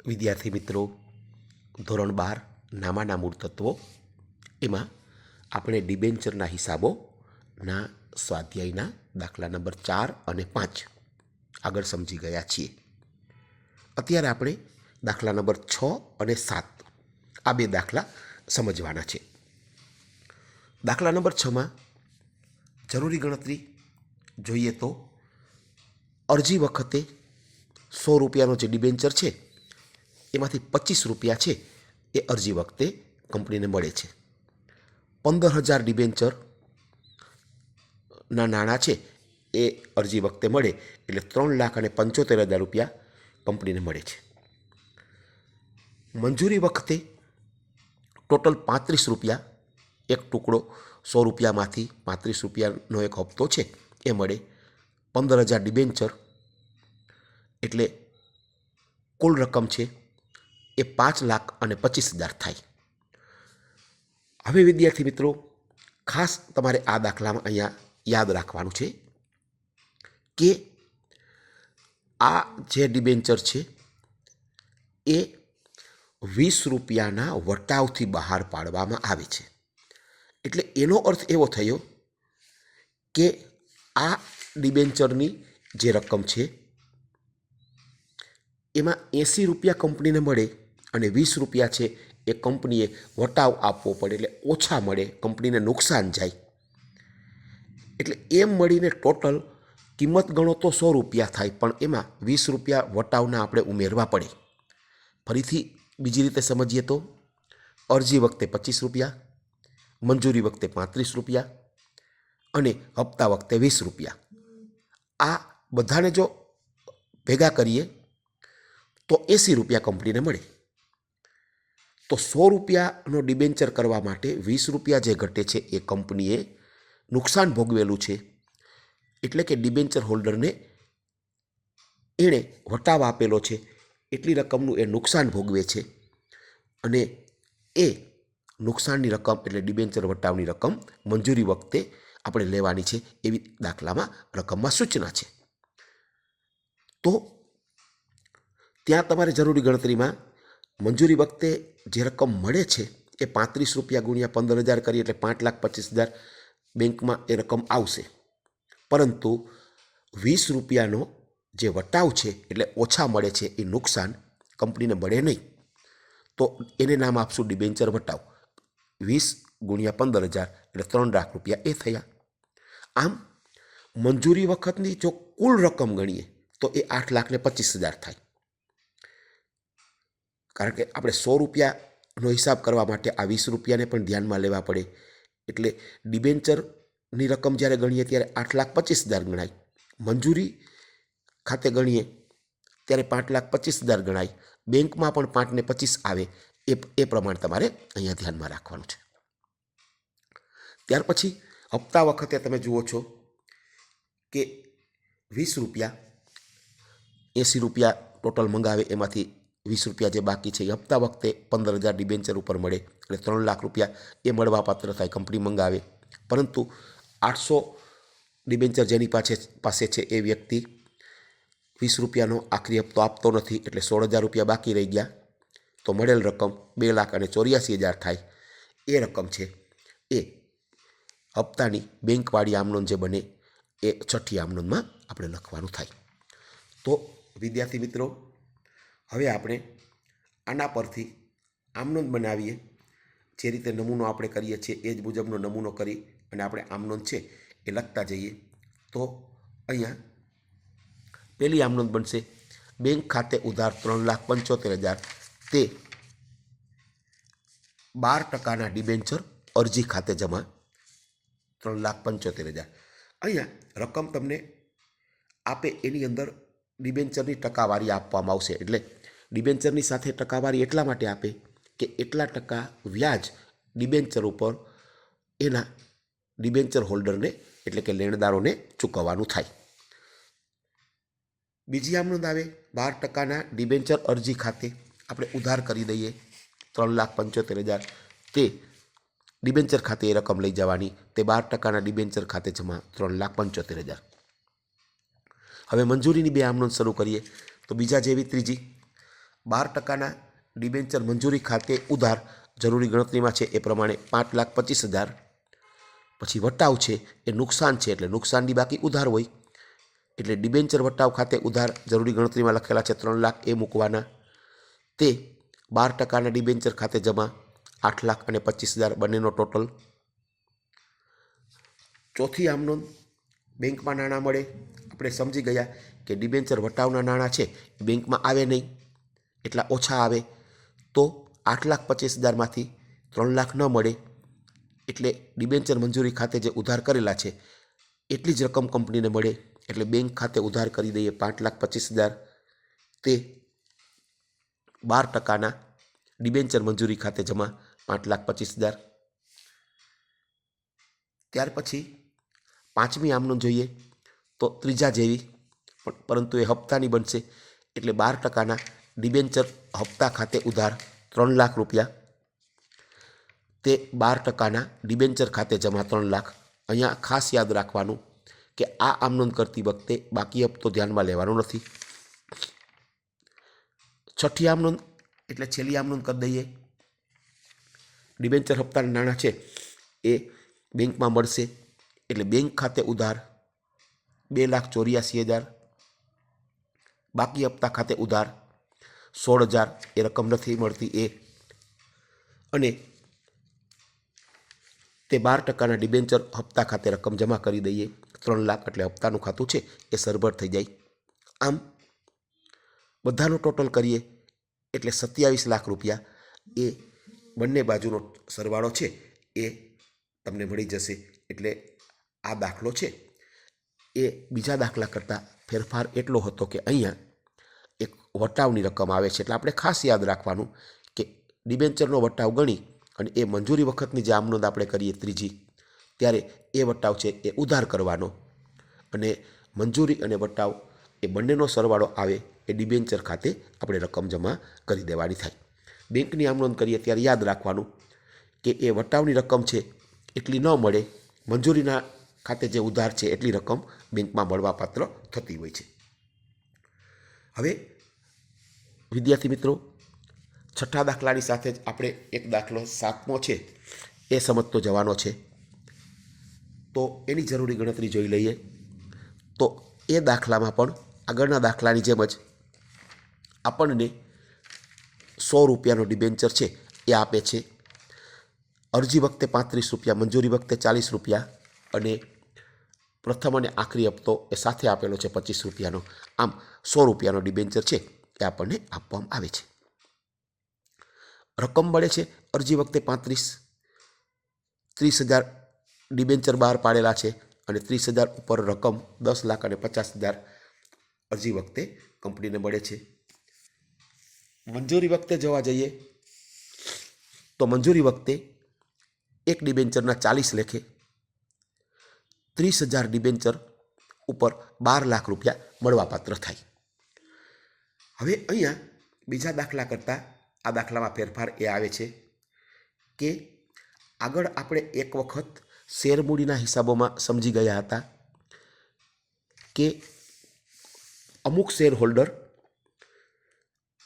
વિદ્યાર્થી મિત્રો, ધોરણ 12 નામાના મૂળ તત્વો એમાં આપણે ડિબેન્ચરના હિસાબોના સ્વાધ્યાયના દાખલા નંબર 4 અને 5 આગળ સમજી ગયા છીએ. અત્યારે આપણે દાખલા નંબર 6 અને 7 આ બે દાખલા સમજવાના છે. દાખલા નંબર 6માં જરૂરી ગણતરી જોઈએ તો અરજી વખતે 100 રૂપિયાનો જે ડિબેન્ચર છે એમાંથી 25 રૂપિયા છે એ અરજી વખતે કંપનીને મળે છે. 15,000 ડિબેન્ચરના નાણાં છે એ અરજી વખતે મળે એટલે 3,75,000 રૂપિયા કંપનીને મળે છે. મંજૂરી વખતે ટોટલ 35 રૂપિયા, એક ટુકડો 100 રૂપિયામાંથી 35 રૂપિયાનો એક હપ્તો છે એ મળે. 15,000 ડિબેન્ચર એટલે કુલ રકમ છે એ 5,25,000 થાય. હવે વિદ્યાર્થી મિત્રો, ખાસ તમારે આ દાખલામાં અહીંયા યાદ રાખવાનું છે કે આ જે ડિબેન્ચર છે એ 20 રૂપિયાના વટાવથી બહાર પાડવામાં આવે છે. એટલે એનો અર્થ એવો થયો કે આ ડિબેન્ચરની જે રકમ છે એમાં 80 રૂપિયા કંપનીને મળે અને 20 રૂપિયા છે એ કંપનીએ વટાવ આપવો પડે, એટલે ઓછા મળે, કંપનીને નુકસાન જાય. એટલે એમ મળીને ટોટલ કિંમત ગણો તો 100 રૂપિયા થાય, પણ એમાં 20 રૂપિયા વટાવના આપણે ઉમેરવા પડે. ફરીથી બીજી રીતે સમજીએ તો અરજી વખતે 25 રૂપિયા, મંજૂરી વખતે 35 રૂપિયા અને હપ્તા વખતે 20 રૂપિયા. આ બધાને જો ભેગા કરીએ તો 80 રૂપિયા કંપનીને મળે. તો 100 રૂપિયાનો ડિબેન્ચર કરવા માટે 20 રૂપિયા જે ઘટે છે એ કંપનીએ નુકસાન ભોગવેલું છે. એટલે કે ડિબેન્ચર હોલ્ડરને એણે વટાવ આપેલો છે એટલી રકમનું એ નુકસાન ભોગવે છે અને એ નુકસાનની રકમ એટલે ડિબેન્ચર વટાવની રકમ મંજૂરી વખતે આપણે લેવાની છે એવી દાખલામાં રકમમાં સૂચના છે. તો ત્યાં તમારે જરૂરી ગણતરીમાં મંજૂરી વખતે જે રકમ મળે છે એ 35 રૂપિયા ગુણ્યા 15,000 કરીએ એટલે 5,25,000 બેંકમાં એ રકમ આવશે. પરંતુ 20 રૂપિયાનો જે વટાવ છે એટલે ઓછા મળે છે એ નુકસાન કંપનીને મળે નહીં. તો એને નામ આપશું ડિબેન્ચર વટાવ. 20 ગુણ્યા 15,000 એટલે 3 લાખ રૂપિયા એ થયા. આમ મંજૂરી વખતની જો કુલ રકમ ગણીએ તો એ 8,25,000 થાય. કારણ કે આપણે 100 રૂપિયાનો હિસાબ કરવા માટે આ 20 રૂપિયાને પણ ધ્યાનમાં લેવા પડે. એટલે ડિબેન્ચરની રકમ જ્યારે ગણીએ ત્યારે 8,25,000 ગણાય, મંજૂરી ખાતે ગણીએ ત્યારે 5,25,000 ગણાય, બેંકમાં પણ 5 ને 25 આવે એ પ્રમાણે તમારે અહીંયા ધ્યાનમાં રાખવાનું છે. ત્યાર પછી હપ્તા વખતે તમે જુઓ છો કે 20 રૂપિયા, 80 રૂપિયા ટોટલ મંગાવે એમાંથી 20 રૂપિયા જે બાકી છે એ હપ્તા વખતે 15,000 ડિબેન્ચર ઉપર મળે એટલે 3 લાખ રૂપિયા એ મળવાપાત્ર થાય, કંપની મંગાવે. પરંતુ 800 ડિબેન્ચર જેની પાસે છે એ વ્યક્તિ 20 રૂપિયાનો આખરી હપ્તો આપતો નથી એટલે 16,000 રૂપિયા બાકી રહી ગયા. તો મળેલ રકમ 2,84,000 થાય. એ રકમ છે એ હપ્તાની બેંકવાળી આમનોંધ જે બને એ છઠ્ઠી આમનોંધમાં આપણે લખવાનું થાય. તો વિદ્યાર્થી મિત્રો, હવે આપણે આના પરથી આમનોંધ બનાવીએ. જે રીતે નમૂનો આપણે કરીએ છીએ એ જ મુજબનો નમૂનો કરી અને આપણે આમનોંધ છે એ લખતા જઈએ. તો અહીંયા પહેલી આમનોંધ બનશે, બેંક ખાતે ઉધાર 3,75,000 તે 12% ડિબેન્ચર અરજી ખાતે જમા 3,75,000. અહીંયા રકમ તમને આપે એની અંદર ડિબેન્ચરની ટકાવારી આપવામાં આવશે. એટલે ડિબેન્ચરની સાથે ટકાવારી એટલા માટે આપે કે એટલા ટકા વ્યાજ ડિબેન્ચર ઉપર એના ડિબેન્ચર હોલ્ડરને એટલે કે લેણદારોને ચૂકવવાનું થાય. બીજી આમનોંધ આવે, 12%ના ડિબેન્ચર અરજી ખાતે આપણે ઉધાર કરી દઈએ 3,75,000, તે ડિબેન્ચર ખાતે એ રકમ લઈ જવાની, તે 12%ના ડિબેન્ચર ખાતે જમા 3,75,000. હવે મંજૂરીની બે આમનોંધ શરૂ કરીએ તો બીજા જેવી ત્રીજી 12% ડિબેન્ચર મંજૂરી ખાતે ઉધાર જરૂરી ગણતરીમાં છે એ પ્રમાણે 5,25,000. પછી વટાવ છે એ નુકસાન છે એટલે નુકસાનની બાકી ઉધાર હોય એટલે ડિબેન્ચર વટાવ ખાતે ઉધાર જરૂરી ગણતરીમાં લખેલા છે 3 લાખ એ મૂકવાના. તે 12%ના ડિબેન્ચર ખાતે જમા 8,25,000 બંનેનો ટોટલ. ચોથી આમ નોંધ બેંકમાં નાણાં મળે. આપણે સમજી ગયા કે ડિબેન્ચર વટાવના નાણાં છે એ બેંકમાં આવે નહીં, એટલા ઓછા આવે તો 8,25,000માંથી 3 લાખ ન મળે એટલે ડિબેન્ચર મંજૂરી ખાતે જે ઉધાર કરેલા છે એટલી જ રકમ કંપનીને મળે. એટલે બેંક ખાતે ઉધાર કરી દઈએ 5,25,000. તે 12%ના ડિબેન્ચર મંજૂરી ખાતે જમા 5,25,000. ત્યાર પછી પાંચમી આમનોંધ જોઈએ તો ત્રીજા જેવી, પરંતુ એ હપ્તાની બનશે એટલે 12%ના ડિબેન્ચર હપ્તા ખાતે ઉધાર 3 લાખ રૂપિયા. તે 12%ના ડિબેન્ચર ખાતે જમા 3 લાખ. અહીંયા ખાસ યાદ રાખવાનું કે આ આમનોંધ કરતી વખતે બાકી હપ્તો ધ્યાનમાં લેવાનો નથી. છઠ્ઠી આમનોંધ એટલે છેલ્લી આમનોંધ કરી દઈએ. ડિબેન્ચર હપ્તાના નાણાં છે એ બેંકમાં મળશે એટલે બેંક ખાતે ઉધાર 2,84,000. બાકી હપ્તા ખાતે ઉધાર 16,000 એ રકમ નથી મળતી એ. અને તે 12%ના ડિબેન્ચર હપ્તા ખાતે રકમ જમા કરી દઈએ 3 લાખ એટલે હપ્તાનું ખાતું છે એ સરભર થઈ જાય. આમ બધાનો ટોટલ કરીએ એટલે 27 લાખ રૂપિયા એ બંને બાજુનો સરવાળો છે એ તમને મળી જશે. એટલે આ દાખલો છે એ બીજા દાખલા કરતાં ફેરફાર એટલો હતો કે અહીંયા એક વટાવની રકમ આવે છે એટલે આપણે ખાસ યાદ રાખવાનું કે ડિબેન્ચરનો વટાવ ગણી અને એ મંજૂરી વખતની જે આમનોંધ આપણે કરીએ ત્રીજી, ત્યારે એ વટાવ છે એ ઉધાર કરવાનો અને મંજૂરી અને વટાવ એ બંનેનો સરવાળો આવે એ ડિબેન્ચર ખાતે આપણે રકમ જમા કરી દેવાની થાય. બેંકની આમનોંધ કરીએ ત્યારે યાદ રાખવાનું કે એ વટાવની રકમ છે એટલી ન મળે, મંજૂરીના ખાતે જે ઉધાર છે એટલી રકમ બેંકમાં મળવાપાત્ર થતી હોય છે. હવે વિદ્યાર્થી મિત્રો, છઠ્ઠા દાખલાની સાથે જ આપણે એક દાખલો 7મો છે એ સમજતો જવાનો છે. તો એની જરૂરી ગણતરી જોઈ લઈએ. તો એ દાખલામાં પણ આગળના દાખલાની જેમ જ આપણને 100 રૂપિયાનો ડિબેન્ચર છે એ આપે છે. અરજી વખતે 35 રૂપિયા, મંજૂરી વખતે 40 રૂપિયા અને પ્રથમ અને આખરી હપ્તો એ સાથે આપેલો છે 25 રૂપિયાનો. આમ 100 રૂપિયાનો ડિબેન્ચર છે એ આપણને આપવામાં આવે છે. રકમ મળે છે અરજી વખતે 35, 30,000 ડિબેન્ચર બહાર પાડેલા છે અને 30,000 ઉપર રકમ 10,50,000 અરજી વખતે કંપનીને મળે છે. મંજૂરી વખતે જોવા જઈએ તો મંજૂરી વખતે એક ડિબેન્ચરના 40 લેખે 30,000 ડિબેન્ચર ઉપર 12 લાખ રૂપિયા મળવાપાત્ર થાય. હવે અહીંયા બીજા દાખલા કરતાં આ દાખલામાં ફેરફાર એ આવે છે કે આગળ આપણે એક વખત શેરમૂડીના હિસાબોમાં સમજી ગયા હતા કે અમુક શેર હોલ્ડર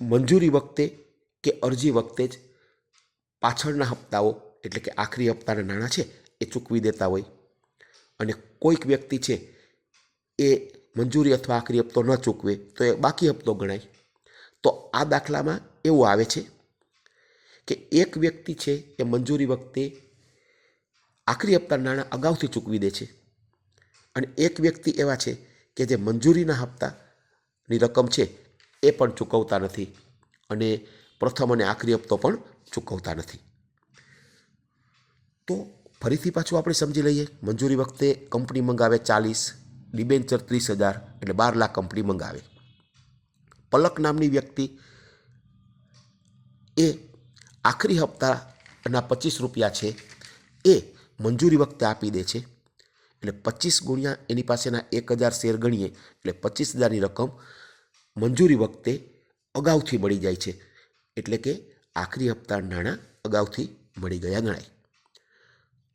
મંજૂરી વખતે કે અરજી વખતે જ પાછળના હપ્તાઓ એટલે કે આખરી હપ્તાના નાણાં છે એ ચૂકવી દેતા હોય અને કોઈક વ્યક્તિ છે એ મંજૂરી અથવા આખરી હપ્તો ન ચૂકવે તો એ બાકી હપ્તો ગણાય. તો આ દાખલામાં એવું આવે છે કે એક વ્યક્તિ છે એ મંજૂરી વખતે આખરી હપ્તાના નાણાં અગાઉથી ચૂકવી દે છે અને એક વ્યક્તિ એવા છે કે જે મંજૂરીના હપ્તાની રકમ છે એ પણ ચૂકવતા નથી અને પ્રથમ અને આખરી હપ્તો પણ ચૂકવતા નથી. તો ફરીથી પાછું આપણે સમજી લઈએ. મંજૂરી વખતે કંપની મંગાવે 40, ડિબેન્ચર 30,000 એટલે 12 લાખ કંપની મંગાવે. પલક નામની વ્યક્તિ એ આખરી હપ્તાના 25 રૂપિયા છે એ મંજૂરી વખતે આપી દે છે એટલે 25 ગુણ્યા એની પાસેના 1,000 શેર ગણીએ એટલે 25,000ની રકમ મંજૂરી વખતે અગાઉથી મળી જાય છે. એટલે કે આખરી હપ્તાના નાણાં અગાઉથી મળી ગયા ગણાય.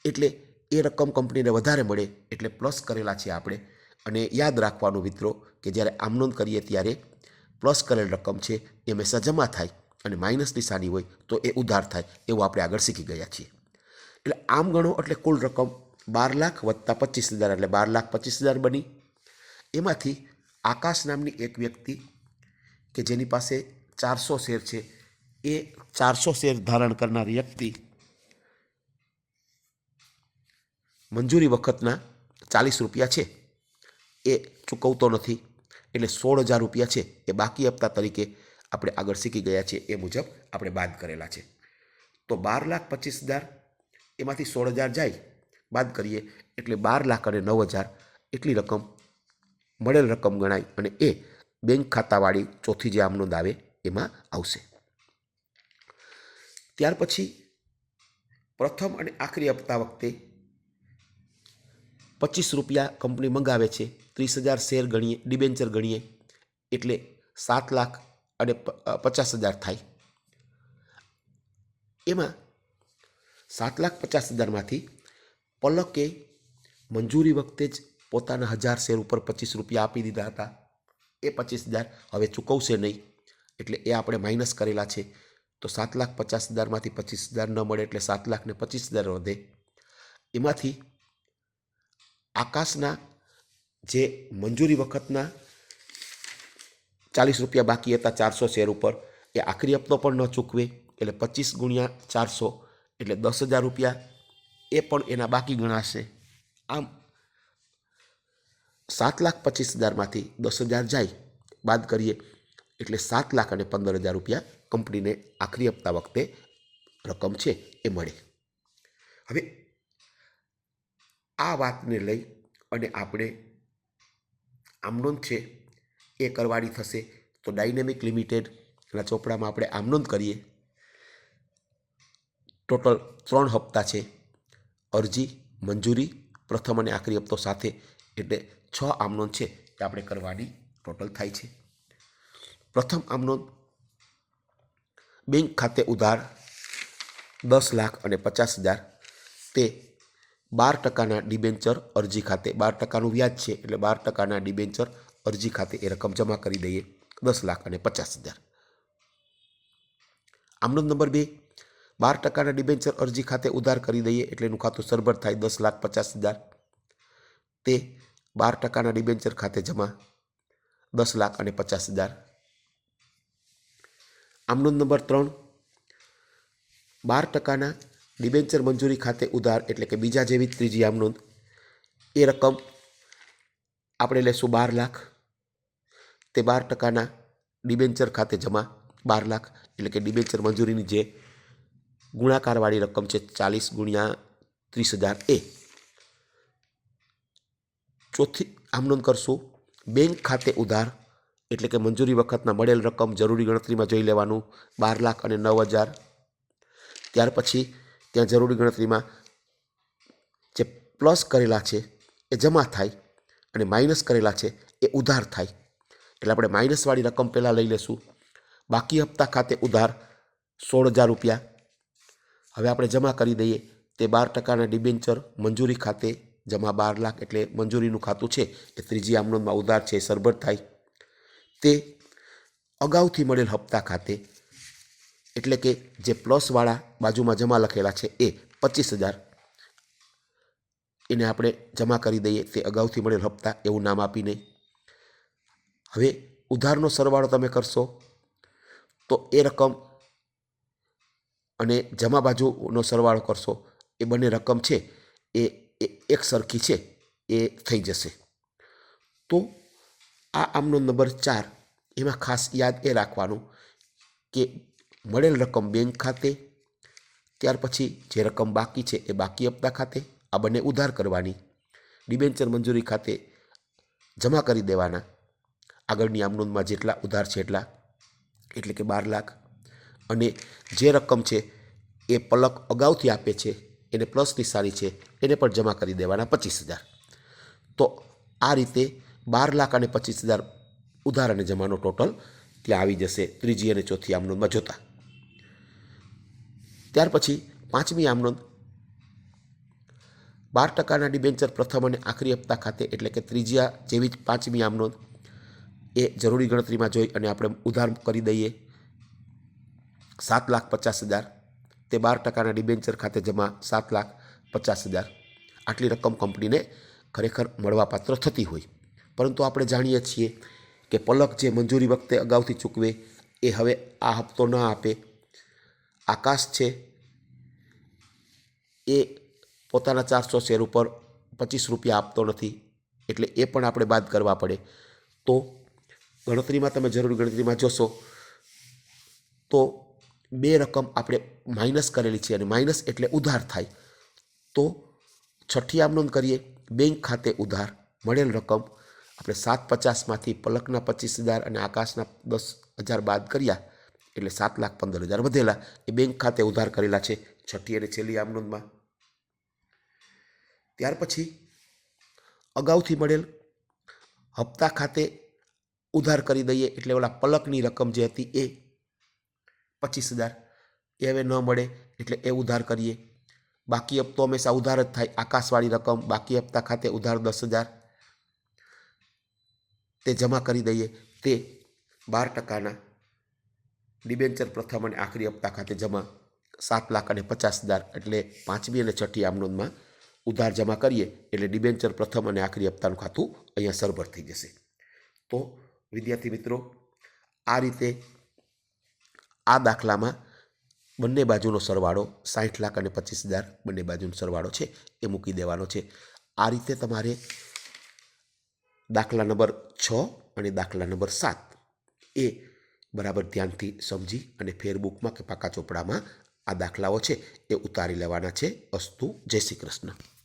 એટલે એ રકમ કંપનીને વધારે મળે એટલે પ્લસ કરેલા છે આપણે. અને યાદ રાખવાનું મિત્રો કે જ્યારે આમનોંધ કરીએ ત્યારે પ્લસ કરેલ રકમ છે એ હંમેશા જમા થાય અને માઇનસ નિશાની હોય તો એ ઉધાર થાય એવું આપણે આગળ શીખી ગયા છીએ. એટલે આમ ગણો એટલે કુલ રકમ 12 લાખ વત્તા 25,000 એટલે 12,25,000 બની. એમાંથી આકાશ નામની એક વ્યક્તિ કે જેની પાસે 400 શેર છે એ 400 શેર ધારણ કરનાર વ્યક્તિ મંજૂરી વખતના 40 રૂપિયા છે એ ચૂકવતો નથી, એટલે 16,000 રૂપિયા છે એ બાકી હપ્તા તરીકે આપણે આગળ શીખી ગયા છીએ એ મુજબ આપણે બાદ કરેલા છે. તો 12,25,000 એમાંથી 16,000 જાય, બાદ કરીએ એટલે 12,09,000 એટલી રકમ મળેલ રકમ ગણાય અને એ બેંક ખાતાવાળી ચોથી જે આમનોંધ આવે એમાં આવશે. ત્યાર પછી પ્રથમ અને આખરી હપ્તા વખતે 25 રૂપિયા કંપની મંગાવે છે, 30,000 શેર ગણીએ, ડિબેન્ચર ગણીએ એટલે 7,50,000 થાય. એમાં 7,50,000માંથી પલકે મંજૂરી વખતે જ પોતાના 1000 શેર ઉપર 25 રૂપિયા આપી દીધા હતા. એ 25,000 હવે ચૂકવશે નહીં એટલે એ આપણે માઇનસ કરેલા છે. તો 7,50,000માંથી 25,000 ન મળે એટલે 7,25,000 વધે. એમાંથી આકાશના જે મંજૂરી વખતના 40 રૂપિયા બાકી હતા 400 શેર ઉપર એ આખરી હપ્તો પણ ન ચૂકવે એટલે 25 ગુણ્યા 400 એટલે 10,000 રૂપિયા એ પણ એના બાકી ગણાશે. આમ 7,25,000માંથી 10,000 જાય, બાદ કરીએ એટલે 7,15,000 રૂપિયા કંપનીને આખરી હપ્તા વખતે રકમ છે એ મળે. હવે આ વાતને લઈ અને આપણે આમનોંધ છે એ કરવાની થશે. તો ડાયનેમિક લિમિટેડના ચોપડામાં આપણે આમનોંધ કરીએ. ટોટલ 3 હપ્તા છે, અરજી, મંજૂરી, પ્રથમ અને આખરી હપ્તો સાથે, એટલે 6 આમનોંધ છે એ આપણે કરવાની ટોટલ થાય છે. પ્રથમ આમનોંધ બેંક ખાતે ઉધાર 10,50,000 તે 12% ડિબેન્ચર અરજી ખાતે, 12%નું વ્યાજ છે એટલે 12%ના ડિબેન્ચર અરજી ખાતે એ રકમ જમા કરી દઈએ 10,50,000. આમનોંધ નંબર 2, 12%ના ડિબેન્ચર અરજી ખાતે ઉધાર કરી દઈએ એટલે એનું ખાતું સરભર થાય 10,50,000 તે 12%ના ડિબેન્ચર ખાતે જમા 10,50,000. આમનોંધ નંબર 3, 12%ના ડિબેન્ચર મંજૂરી ખાતે ઉધાર એટલે કે બીજા જેવી ત્રીજી આમનોંધ, એ રકમ આપણે લેશું 12 લાખ, તે 12%ના ડિબેન્ચર ખાતે જમા 12 લાખ એટલે કે ડિબેન્ચર મંજૂરીની જે ગુણાકારવાળી રકમ છે 40 ગુણ્યા 30,000 એ. ચોથી આમનોંધ કરશું બેંક ખાતે ઉધાર એટલે કે મંજૂરી વખતના મળેલ રકમ જરૂરી ગણતરીમાં જોઈ લેવાનું 12,09,000. ત્યાર પછી ત્યાં જરૂરી ગણતરીમાં જે પ્લસ કરેલા છે એ જમા થાય અને માઇનસ કરેલા છે એ ઉધાર થાય. એટલે આપણે માઇનસવાળી રકમ પહેલાં લઈ લેશું. બાકી હપ્તા ખાતે ઉધાર 16,000 રૂપિયા હવે આપણે જમા કરી દઈએ. તે 12%ના ડિબેન્ચર મંજૂરી ખાતે જમા 12 લાખ એટલે મંજૂરીનું ખાતું છે એ ત્રીજી આમનોંધમાં ઉધાર છે એ સરભર થાય. તે અગાઉથી મળેલ હપ્તા ખાતે એટલે કે જે પ્લસવાળા બાજુમાં જમા લખેલા છે એ 25,000 એને આપણે જમા કરી દઈએ. તે અગાઉથી મળેલ હપ્તા એવું નામ આપીને હવે ઉધારનો સરવાળો તમે કરશો તો એ રકમ અને જમા બાજુનો સરવાળો કરશો એ બંને રકમ છે એ એક સરખી છે એ થઈ જશે. તો આ આમનોંધ નંબર 4 એમાં ખાસ યાદ એ રાખવાનું કે મળેલ રકમ બેંક ખાતે, ત્યાર પછી જે રકમ બાકી છે એ બાકી હપ્તા ખાતે, આ બંને ઉધાર કરવાની, ડિબેન્ચર મંજૂરી ખાતે જમા કરી દેવાના. આગળની આમનોંધમાં જેટલા ઉધાર છે એટલા એટલે કે 12 લાખ અને જે રકમ છે એ પલક અગાઉથી આપે છે એને પ્લસ નિશાની છે એને પણ જમા કરી દેવાના 25,000. તો આ રીતે 12,25,000 ઉધાર અને જમાનો ટોટલ ત્યાં આવી જશે ત્રીજી અને ચોથી આમનોંધમાં જોતા. ત્યાર પછી પાંચમી આમનોંધ 12%ના ડિબેન્ચર પ્રથમ અને આખરી હપ્તા ખાતે એટલે કે ત્રીજા જેવી જ પાંચમી આમનોંધ એ જરૂરી ગણતરીમાં જોઈ અને આપણે ઉધાર કરી દઈએ 7,50,000, તે 12% ડિબેન્ચર ખાતે જમા 7,50,000. આટલી રકમ કંપનીને ખરેખર મળવાપાત્ર થતી હોય. પરંતુ આપણે જાણીએ છીએ કે પલક જે મંજૂરી વખતે અગાઉથી ચૂકવે એ હવે આ હપ્તો ન આપે. આકાશ છે એ પોતાના 400 શેર ઉપર 25 રૂપિયા આપતો નથી, એટલે એ પણ આપણે બાદ કરવા પડે. તો ગણતરીમાં તમે જરૂરી ગણતરીમાં જોશો તો બે રકમ આપણે માઇનસ કરેલી છે, અને માઇનસ એટલે ઉધાર થાય. તો છઠ્ઠી આમ નોંધ કરીએ, બેંક ખાતે ઉધાર મળેલ રકમ આપણે 750માંથી પલકના 25,000 અને આકાશના 10,000 બાદ કર્યા એટલે 7,15,000 વધેલા એ બેંક ખાતે ઉધાર કરેલા છે છઠ્ઠી અને છેલ્લી આમ નોંધમાં. ત્યાર પછી અગાઉથી મળેલ હપ્તા ખાતે ઉધાર કરી દઈએ એટલે ઓલા પલકની રકમ જે હતી એ 25,000 એ હવે ન મળે એટલે એ ઉધાર કરીએ. બાકી હપ્તો હંમેશા ઉધાર જ થાય. આકાશવાળી રકમ બાકી હપ્તા ખાતે ઉધાર 10,000 તે જમા કરી દઈએ. તે 12%ના ડિબેન્ચર પ્રથમ અને આખરી હપ્તા ખાતે જમા 7,50,000 એટલે પાંચમી અને છઠ્ઠી આમ નોંધમાં ઉધાર જમા કરીએ એટલે ડિબેન્ચર પ્રથમ અને આખરી હપ્તાનું ખાતું અહીંયા સરભર થઈ જશે. તો વિદ્યાર્થી મિત્રો, આ રીતે આ દાખલામાં બંને બાજુનો સરવાળો 60 લાખ અને 25,000 બંને બાજુનો સરવાળો છે એ મૂકી દેવાનો છે. આ રીતે તમારે દાખલા નંબર 6 અને દાખલા નંબર 7 એ બરાબર ધ્યાનથી સમજી અને ફેરબુકમાં કે પાકા ચોપડામાં આ દાખલાઓ છે એ ઉતારી લેવાના છે. અસ્તુ. જય શ્રી કૃષ્ણ.